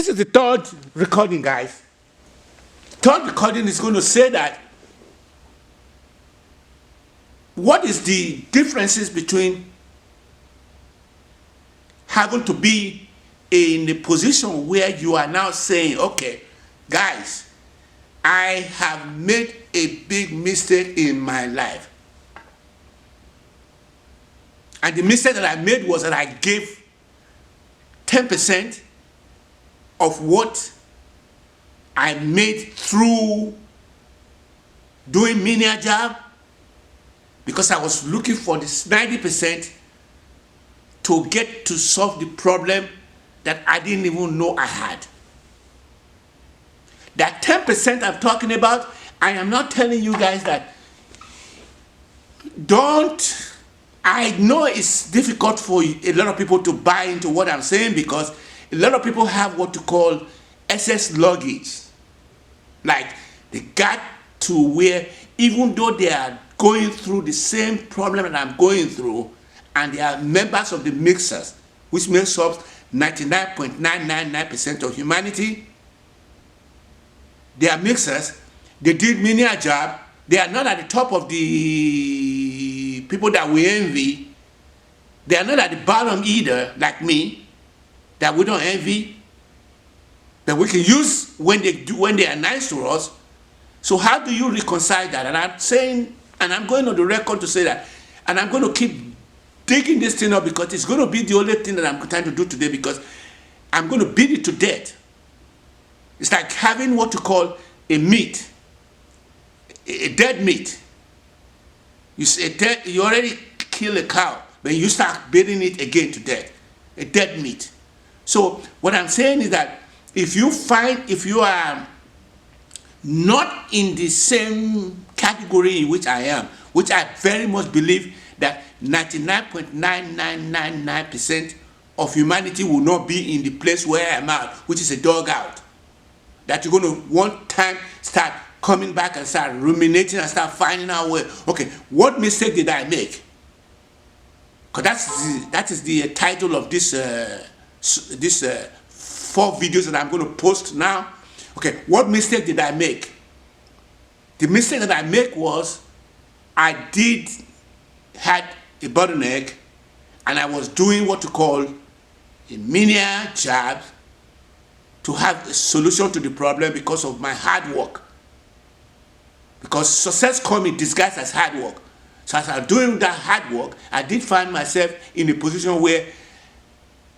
This is the third recording, guys. Third recording is going to say that what is the differences between having to be in a position where you are now saying, okay, guys, I have made a big mistake in my life. And the mistake that I made was that I gave 10% of what I made through doing menial job, because I was looking for this 90% to get to solve the problem that I didn't even know I had. That 10% I'm talking about, I am not telling you guys that I know it's difficult for a lot of people to buy into what I'm saying, because a lot of people have what you call excess luggage. Like, they got to where, even though they are going through the same problem that I'm going through, and they are members of the mixers, which makes up 99.999% of humanity, they are mixers, they did menial job, they are not at the top of the people that we envy, they are not at the bottom either, like me, that we don't envy, that we can use when they are nice to us. So how do you reconcile that? And I'm saying, and I'm going on the record to say that, and I'm going to keep digging this thing up, because it's going to be the only thing that I'm trying to do today, because I'm going to beat it to death. It's like having what you call a meat, a dead meat. You already kill a cow, then you start beating it again to death, a dead meat. So what I'm saying is that if you are not in the same category in which I am, which I very much believe that 99.9999% of humanity will not be in the place where I am at, which is a dog out. That you're going to one time start coming back and start ruminating and start finding out where, okay, what mistake did I make? Because that is the title of this 4 videos that I'm going to post now. Okay, what mistake did I make? The mistake that I make was I had a bottleneck, and I was doing what you call a menial job to have a solution to the problem because of my hard work. Because success comes in disguise as hard work. So as I was doing that hard work, I did find myself in a position where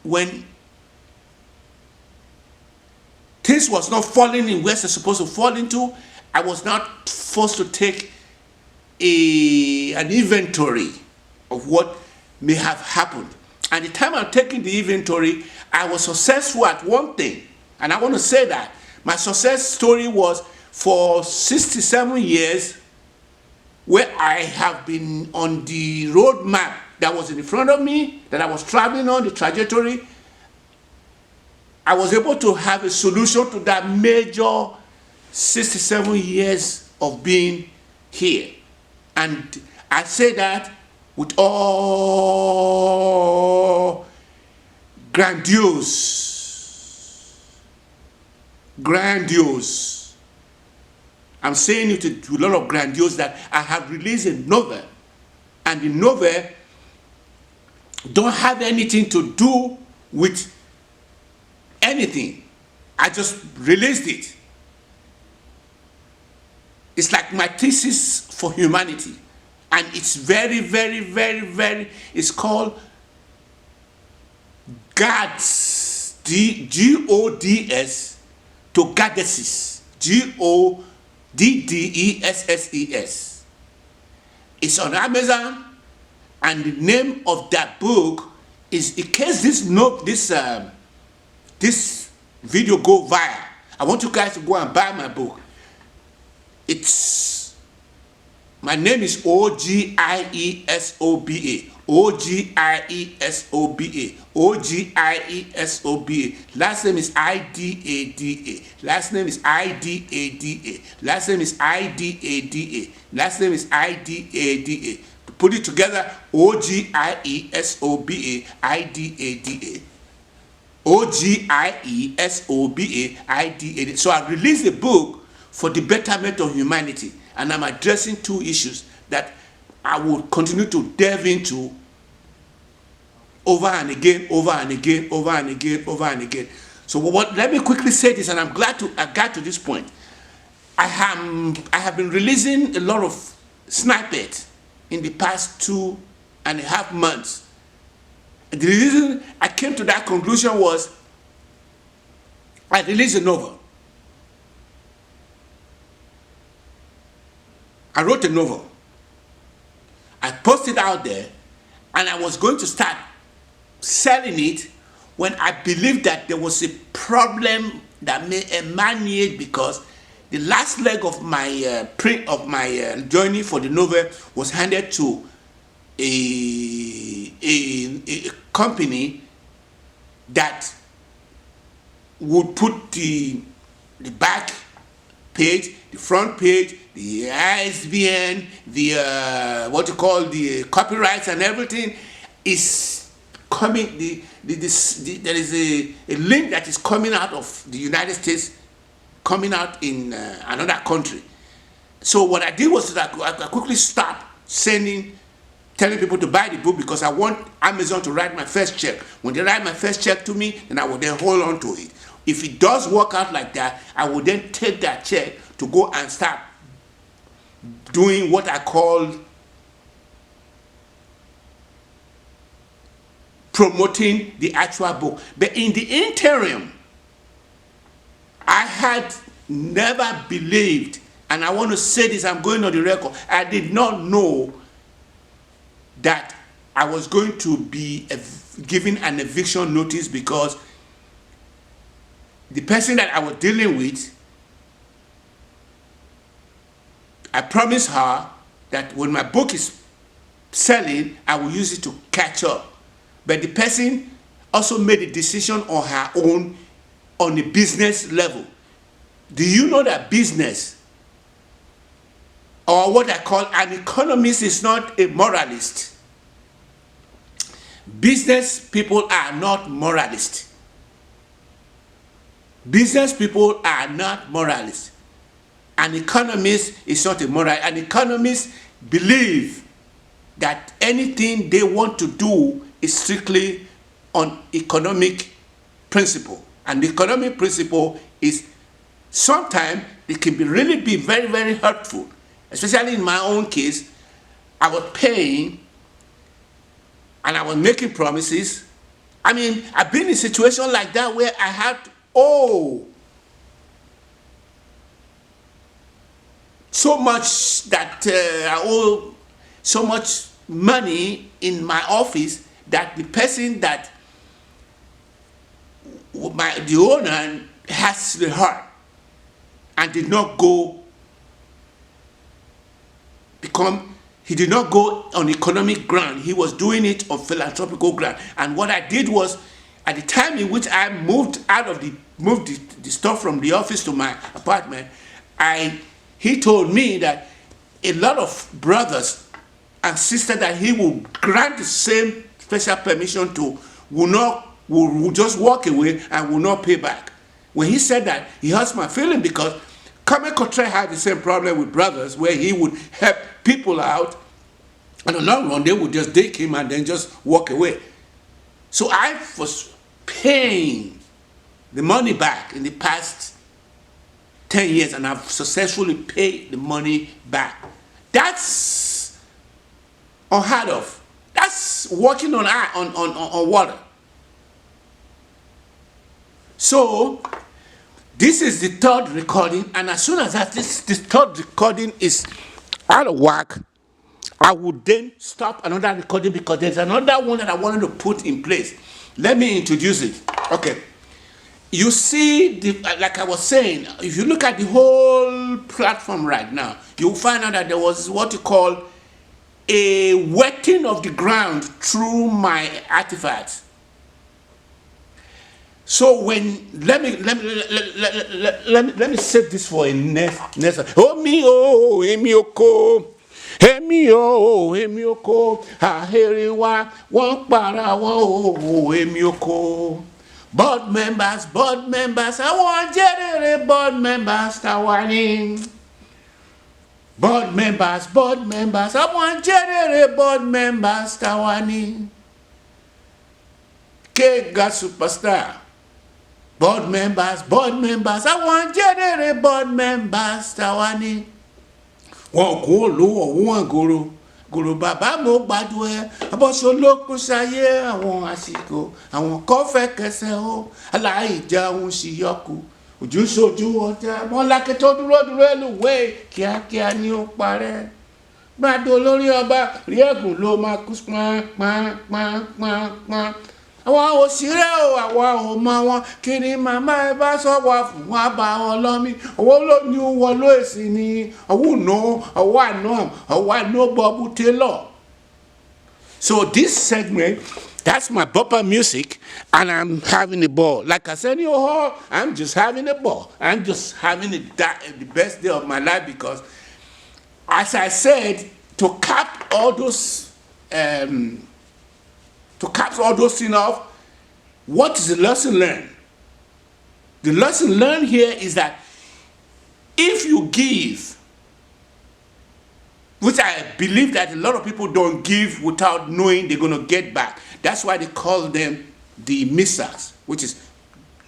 when things was not falling in where they're supposed to fall into, I was not forced to take an inventory of what may have happened. And the time I'm taking the inventory, I was successful at one thing. And I want to say that my success story was for 67 years, where I have been on the road map that was in front of me, that I was traveling on the trajectory. I was able to have a solution to that major 67 years of being here. And I say that with all grandiose. I'm saying it with a lot of grandiose, that I have released a novel, and the novel don't have anything to do with anything. I just released it. It's like my thesis for humanity, and it's very, very, very, very, it's called Gods, G-O-D-S, to Goddesses, G-O-D-D-E-S-S-E-S. It's on Amazon, and the name of that book is, in case this video go viral, I want you guys to go and buy my book. My name is O-G-I-E-S-O-B-A. O-G-I-E-S-O-B-A. O-G-I-E-S-O-B-A. Last name is I-D-A-D-A. Last name is I-D-A-D-A. Last name is I-D-A-D-A. Last name is I-D-A-D-A. Put it together, O-G-I-E-S-O-B-A, I-D-A-D-A. Ogiesobaid. So I released a book for the betterment of humanity, and I'm addressing two issues that I will continue to delve into over and again, over and again, over and again, over and again. So let me quickly say this, and I'm glad I got to this point. I have been releasing a lot of snippets in the past 2.5 months. The reason I came to that conclusion was I released a novel. I wrote a novel. I posted out there, and I was going to start selling it when I believed that there was a problem that may emanate, because the last leg of my journey for the novel was handed to a company that would put the back page, the front page, the ISBN, the the copyrights and everything is coming. There is a link that is coming out of the United States, coming out in another country. So what I did was that I quickly stopped telling people to buy the book, because I want Amazon to write my first check. When they write my first check to me, then I will then hold on to it. If it does work out like that, I will then take that check to go and start doing what I call promoting the actual book. But in the interim, I had never believed, and I want to say this, I'm going on the record, I did not know that I was going to be given an eviction notice, because the person that I was dealing with, I promised her that when my book is selling, I will use it to catch up. But the person also made a decision on her own on a business level. Do you know that business, or what I call an economist, is not a moralist? Business people are not moralists. Business people are not moralists. An economist is not a moral. An economist believe that anything they want to do is strictly on economic principle. And the economic principle is sometimes it can really be very, very hurtful. Especially in my own case, I was paying and I was making promises. I mean, I've been in a situation like that where I had so much that I owe so much money in my office that the person that the owner has the heart and did not go he did not go on economic ground. He was doing it on philanthropical ground. And what I did was, at the time in which I moved the stuff from the office to my apartment, he told me that a lot of brothers and sisters that he would grant the same special permission to will just walk away and will not pay back. When he said that, he hurts my feeling, because Chronicle had the same problem with brothers, where he would help people out, and in the long run they would just take him and then just walk away. So I was paying the money back in the past 10 years, and I've successfully paid the money back. That's unheard of. That's walking on water. So this is the third recording, and as soon as this third recording is out of whack, I would then stop another recording, because there's another one that I wanted to put in place. Let me introduce it. Okay. You see, like I was saying, if you look at the whole platform right now, you'll find out that there was what you call a wetting of the ground through my artifacts. So let me set this for a next. Oh me oh emioko, emioko, aheriwa won para won oh emioko. board members, àwọn jẹ́rẹ̀rẹ̀ board members tàwa ni. Board members, àwọn jẹ́rẹ̀rẹ̀ board members tàwa ni. Kega superstar. Board members, àwọn jẹ́rẹ̀rẹ̀ board members tàwa ni. Wọn kò lówó wọn gòrò bàbá mo gbádùn ẹ abọ́sọ olókùn sáyé àwọn àsìkò àwọn kọfẹ́ kẹsẹ̀ ó aláìjà òun sì yọkù ojú sojú ọjà mọ́lákẹ́ tó dúró ẹlòwé kíákíá ni ó parẹ́ gbàdó lórí ọba rí ẹ̀gùn ló máa kú pọ́n. Àwọn òṣèré o àwọn ọmọ wọn kí ni màmá ẹ bá sọ̀wọ́ fún wọn bá wọn lọ́mí owó ló ní wọn ló èsì ni ọwọ́ àná Bob Taylor. So this segment, that's my bumper music, and I'm having a ball. Like I said, I'm just having a ball. I'm just having the best day of my life because, as I said, to cap all those things off, what is the lesson learned? The lesson learned here is that if you give, which I believe that a lot of people don't give without knowing they're going to get back. That's why they call them the missers, which is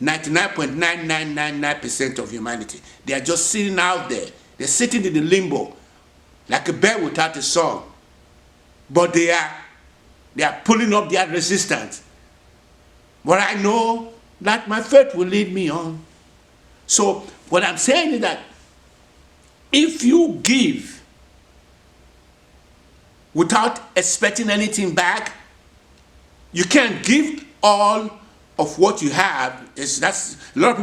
99.9999% of humanity. They are just sitting out there. They're sitting in the limbo, like a bird without a song. But they are pulling up their resistance. But I know that my faith will lead me on. So what I'm saying is that if you give without expecting anything back, you can't give all of what you have. That's a lot of people